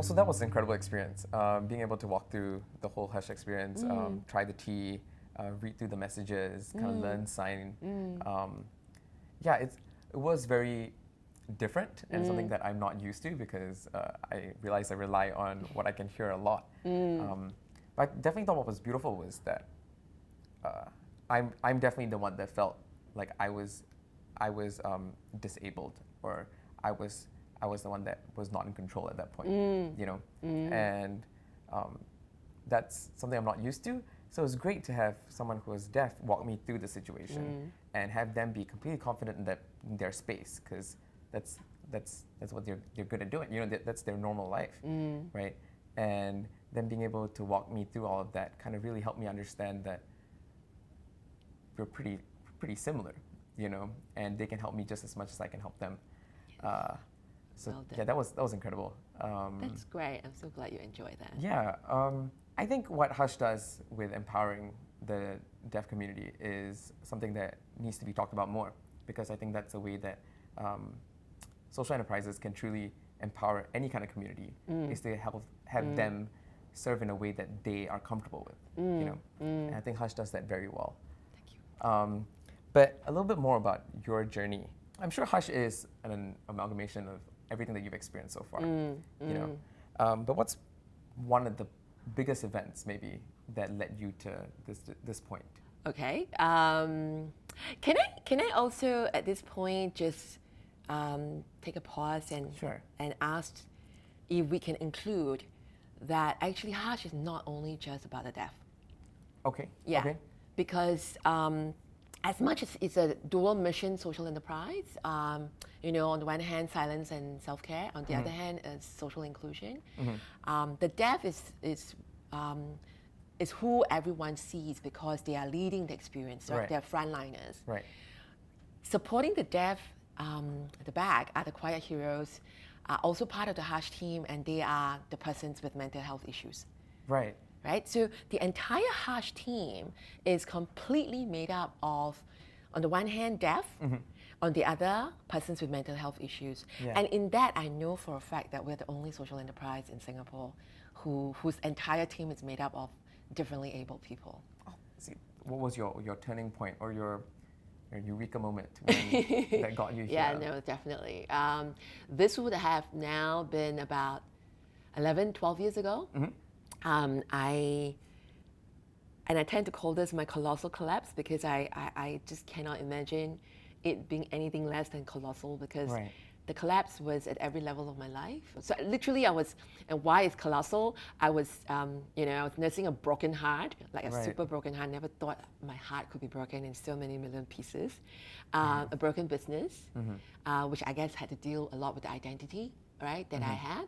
so that was an incredible experience. Being able to walk through the whole Hush experience, try the tea, read through the messages, kind of learn sign. Yeah, it was very different and something that I'm not used to because I realized I rely on what I can hear a lot. But I definitely thought what was beautiful was that I'm definitely the one that felt like I was disabled, or I was the one that was not in control at that point, you know, and that's something I'm not used to. So it was great to have someone who was deaf walk me through the situation and have them be completely confident in their space, because that's what they're good at doing. You know, that's their normal life, right? And then being able to walk me through all of that kind of really helped me understand that we're pretty similar, you know, and they can help me just as much as I can help them. So Well done. yeah, that was incredible. That's great. I'm so glad you enjoyed that. Yeah, I think what Hush does with empowering the deaf community is something that needs to be talked about more, because I think that's a way that social enterprises can truly empower any kind of community, is to have them serve in a way that they are comfortable with, you know. And I think Hush does that very well. Thank you. But a little bit more about your journey. I'm sure Hush is an amalgamation of everything that you've experienced so far, you know. But what's one of the biggest events maybe that led you to this point? Okay. Can I also at this point just take a pause and Sure. and ask if we can include that actually Hush is not only just about the deaf. Okay. Yeah. Okay. Because as much as it's a dual mission social enterprise, you know, on the one hand, silence and self-care. On the other hand, social inclusion. The deaf is who everyone sees because they are leading the experience. Right? Right. They're frontliners. Right. Supporting the deaf at the back are the quiet heroes, are also part of the Hush team, and they are the persons with mental health issues. Right. Right? So the entire Hush team is completely made up of, on the one hand, deaf, on the other, persons with mental health issues. Yeah. And in that, I know for a fact that we're the only social enterprise in Singapore whose entire team is made up of differently abled people. Oh, see, what was your turning point or your eureka moment when, that got you here? Yeah, no, definitely. This would have now been about 11, 12 years ago. I tend to call this my colossal collapse because I just cannot imagine it being anything less than colossal, because Right. the collapse was at every level of my life. So literally I was, and why it's colossal, I was, you know, I was nursing a broken heart, like a Right. super broken heart. Never thought my heart could be broken in so many million pieces. A broken business, which I guess had to deal a lot with the identity, right, that I had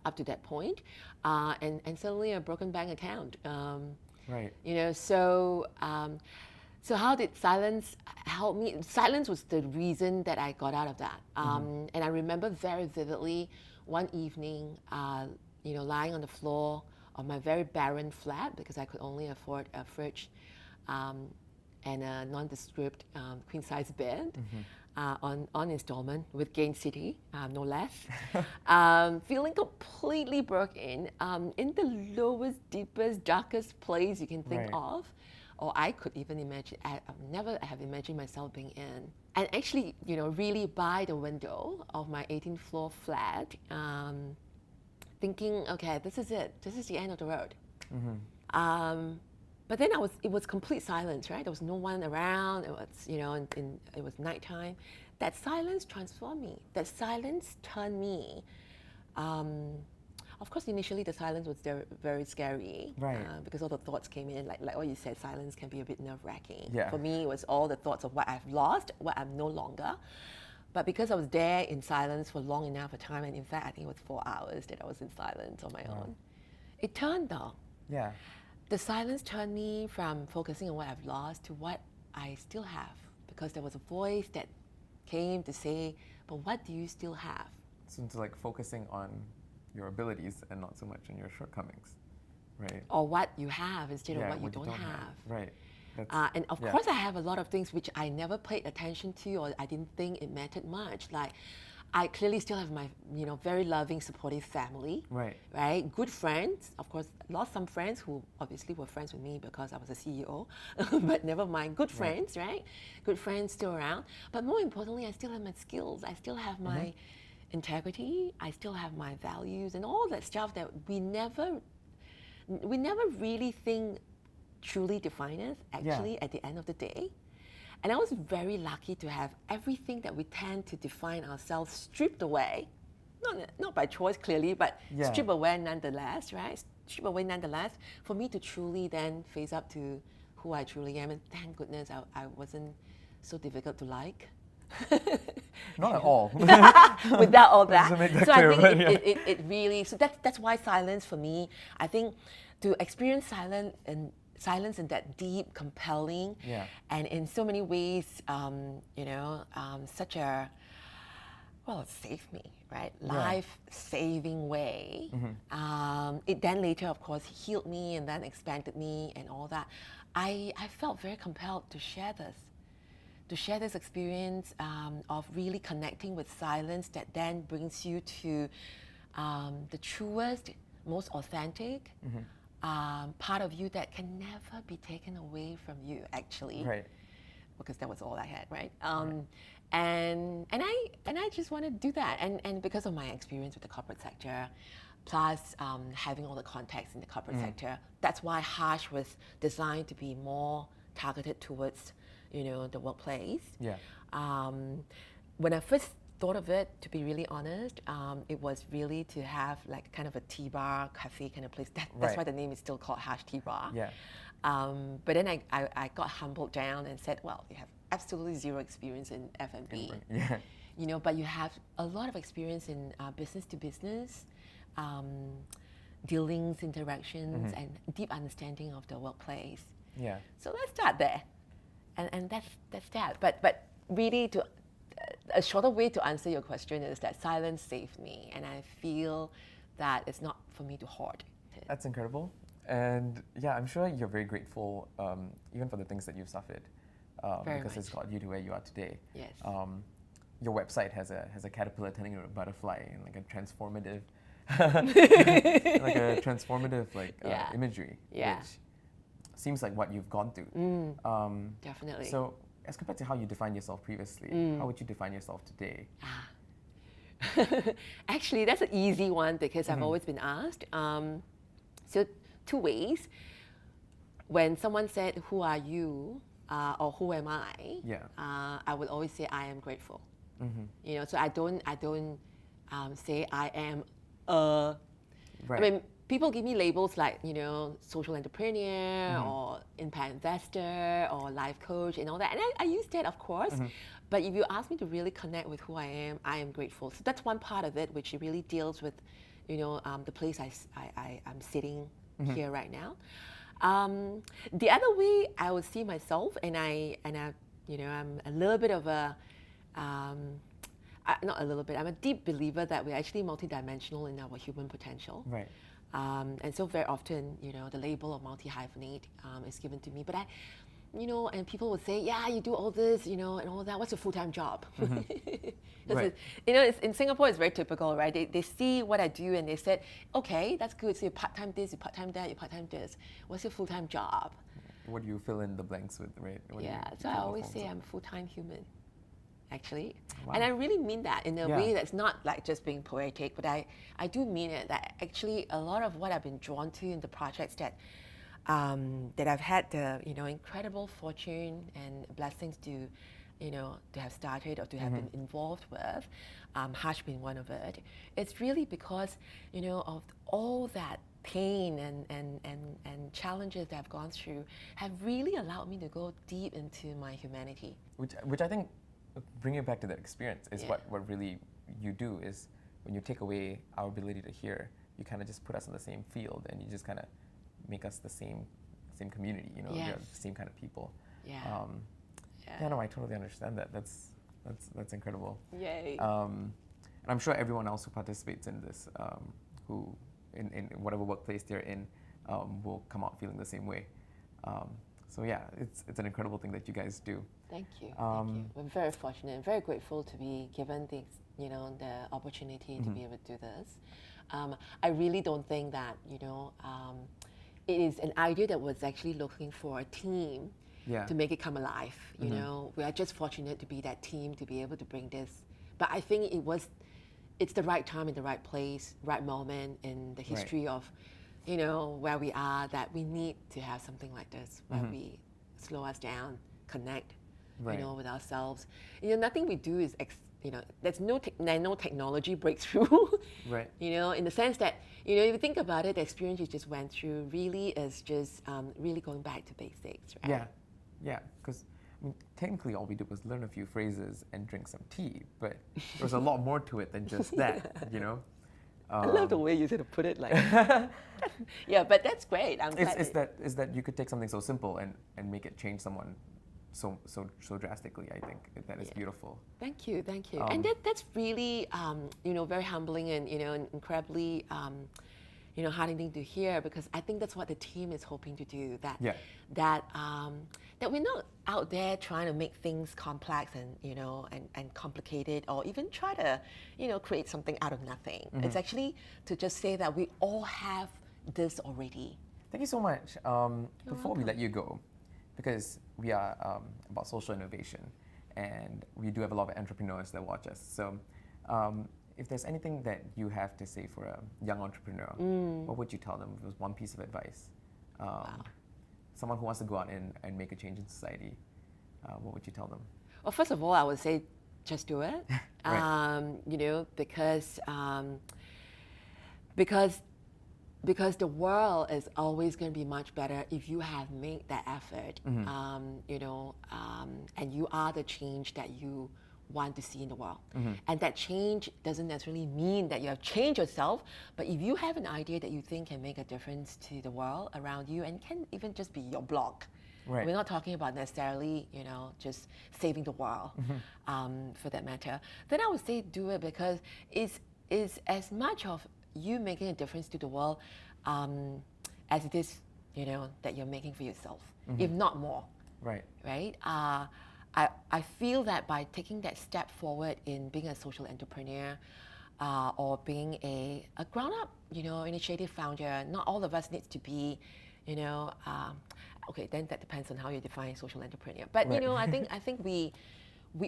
up to that point. And suddenly a broken bank account. Right. You know, so how did silence help me? Silence was the reason that I got out of that. And I remember very vividly one evening, you know, lying on the floor of my very barren flat because I could only afford a fridge and a nondescript queen-size bed on installment with Gain City, no less. Feeling completely broken in the lowest, deepest, darkest place you can think Right. of. Or I could even imagine, I never have imagined myself being in. And actually, you know, really by the window of my 18th floor flat, thinking, okay, this is it. This is the end of the road. But then it was complete silence, right? There was no one around. It was, you know, it was nighttime. That silence transformed me. That silence turned me. Of course, initially the silence was very scary, Right. because all the thoughts came in, like what you said, silence can be a bit nerve-wracking. Yeah. For me, it was all the thoughts of what I've lost, what I'm no longer. But because I was there in silence for long enough a time, and in fact, I think it was 4 hours that I was in silence on my own, it turned though. Yeah. The silence turned me from focusing on what I've lost to what I still have, because there was a voice that came to say, but what do you still have? So it's like focusing on your abilities and not so much on your shortcomings, right? Or what you have instead of Yeah, what you don't have. Right. And of course I have a lot of things which I never paid attention to, or I didn't think it mattered much. Like I clearly still have my, very loving, supportive family. Right. Right. Good friends. Of course, lost some friends who obviously were friends with me because I was a CEO. But never mind. Good friends, right? Good friends still around. But more importantly, I still have my skills. I still have my integrity. I still have my values and all that stuff that we never really think truly define us, actually, at the end of the day. And I was very lucky to have everything that we tend to define ourselves stripped away. Not by choice, clearly, but strip away nonetheless, right? Strip away nonetheless, for me to truly then face up to who I truly am. And thank goodness I wasn't so difficult to like. Not at all. Without all that. Doesn't make that So clear, I but think it really, so that's why silence for me, I think to experience silence in that deep, compelling, and in so many ways, such a, well, it saved me, right? Life-saving way. It then later, of course, healed me and then expanded me and all that. I felt very compelled to share this experience of really connecting with silence that then brings you to the truest, most authentic part of you that can never be taken away from you, actually. Right. Because that was all I had, right? And I just want to do that. And because of my experience with the corporate sector, plus having all the contacts in the corporate sector, that's why Hush was designed to be more targeted towards, the workplace. When I first thought of it, to be really honest, it was really to have like kind of a tea bar, cafe kind of place. That's why the name is still called Hush TeaBar. But then I got humbled down and said, well, you have absolutely zero experience in F&B. But you have a lot of experience in business to business, dealings, interactions, and deep understanding of the workplace. So let's start there. And that's that. But really, a shorter way to answer your question is that silence saved me, and I feel that it's not for me to hoard. That's incredible. And yeah, I'm sure you're very grateful, even for the things that you've suffered, because it's got you to where you are today. Yes. Your website has a caterpillar turning into a butterfly, and like a transformative, imagery, which seems like what you've gone through. Definitely. So, as compared to how you defined yourself previously, how would you define yourself today? Actually, that's an easy one because I've always been asked. So, two ways. When someone said, "Who are you?" Or "Who am I?" I would always say, "I am grateful." So I don't say I am a. I mean, people give me labels like, social entrepreneur or impact investor or life coach and all that. And I use that, of course. But if you ask me to really connect with who I am grateful. So that's one part of it, which really deals with, the place I'm sitting here right now. The other way I would see myself, and I'm a little bit of a, not a little bit, I'm a deep believer that we're actually multidimensional in our human potential. Right. And so very often, the label of multi-hyphenate is given to me. But and people would say, yeah, you do all this, and all that. What's your full-time job? Right. It's, in Singapore, it's very typical, right? They see what I do and they said, okay, that's good. So you part-time this, you part-time that, you part-time this. What's your full-time job? What do you fill in the blanks with, right? So I always say I'm a full-time human, actually. Wow. And I really mean that in a way that's not like just being poetic, but I do mean it, that actually a lot of what I've been drawn to in the projects that I've had the incredible fortune and blessings to to have started or to have been involved with, Hush being one of it. It's really because of all that pain and challenges that I've gone through have really allowed me to go deep into my humanity. Which I think, bringing it back to that experience is what really you do, is when you take away our ability to hear, you kind of just put us in the same field and you just kind of make us the same community, you're the same kind of people. No, I totally understand that. That's incredible. Yay. And I'm sure everyone else who participates in this, who in whatever workplace they're in, will come out feeling the same way. So yeah, it's an incredible thing that you guys do. Thank you. Thank you. We're very fortunate and very grateful to be given the opportunity to be able to do this. I really don't think that, it is an idea that was actually looking for a team to make it come alive. We are just fortunate to be that team to be able to bring this. But I think it's the right time and the right place, right moment in the history of, where we are, that we need to have something like this where we slow us down, connect, with ourselves. Nothing we do is, there's no nanotechnology breakthrough. Right. In the sense that, if you think about it, the experience you just went through really is just really going back to basics, right? Yeah, because technically all we did was learn a few phrases and drink some tea, but there was a lot more to it than just that, I love the way you sort of put it like yeah, but that's great. I'm glad is that you could take something so simple and make it change someone so drastically. I think that is beautiful. Thank you. And that's really very humbling and incredibly heartening to hear, because I think that's what the team is hoping to do. That we're not out there trying to make things complex and complicated, or even try to create something out of nothing. It's actually to just say that we all have this already. Thank you so much. Before we let you go, because we are about social innovation, and we do have a lot of entrepreneurs that watch us. So if there's anything that you have to say for a young entrepreneur, what would you tell them if it was one piece of advice? Someone who wants to go out and make a change in society, what would you tell them? Well, first of all, I would say just do it. Right. Because the world is always going to be much better if you have made that effort, and you are the change that you want to see in the world. And that change doesn't necessarily mean that you have changed yourself, but if you have an idea that you think can make a difference to the world around you, and it can even just be your blog. Right. We're not talking about necessarily, just saving the world, for that matter. Then I would say do it, because it's as much of you making a difference to the world as it is, that you're making for yourself, if not more. Right. Right? I feel that by taking that step forward in being a social entrepreneur, or being a grown-up, initiative founder, not all of us needs to be, okay, then that depends on how you define social entrepreneur. But Right. I think we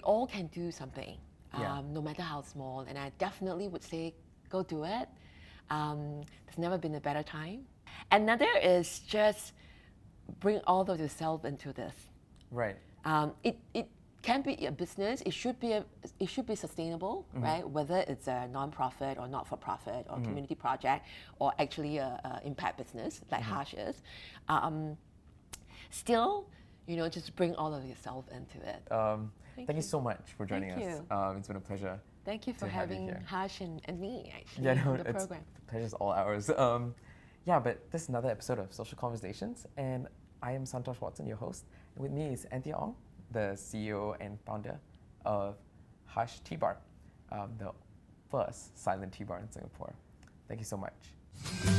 all can do something, Yeah. no matter how small. And I definitely would say, go do it. There's never been a better time. Another is just bring all of yourself into this. Right. It can be a business. It should be sustainable, right? Whether it's a non-profit or not-for-profit or community project, or actually a impact business like Hush is. Still, just bring all of yourself into it. Thank you so much for joining Thank us. you. It's been a pleasure. Thank you for to have you having here. Hush and me actually on the program. The pleasure's all ours. But this is another episode of Social Conversations, and I am Santosh Watson, your host. And with me is Anthea Ong, the CEO and founder of Hush TeaBar, the first silent tea bar in Singapore. Thank you so much.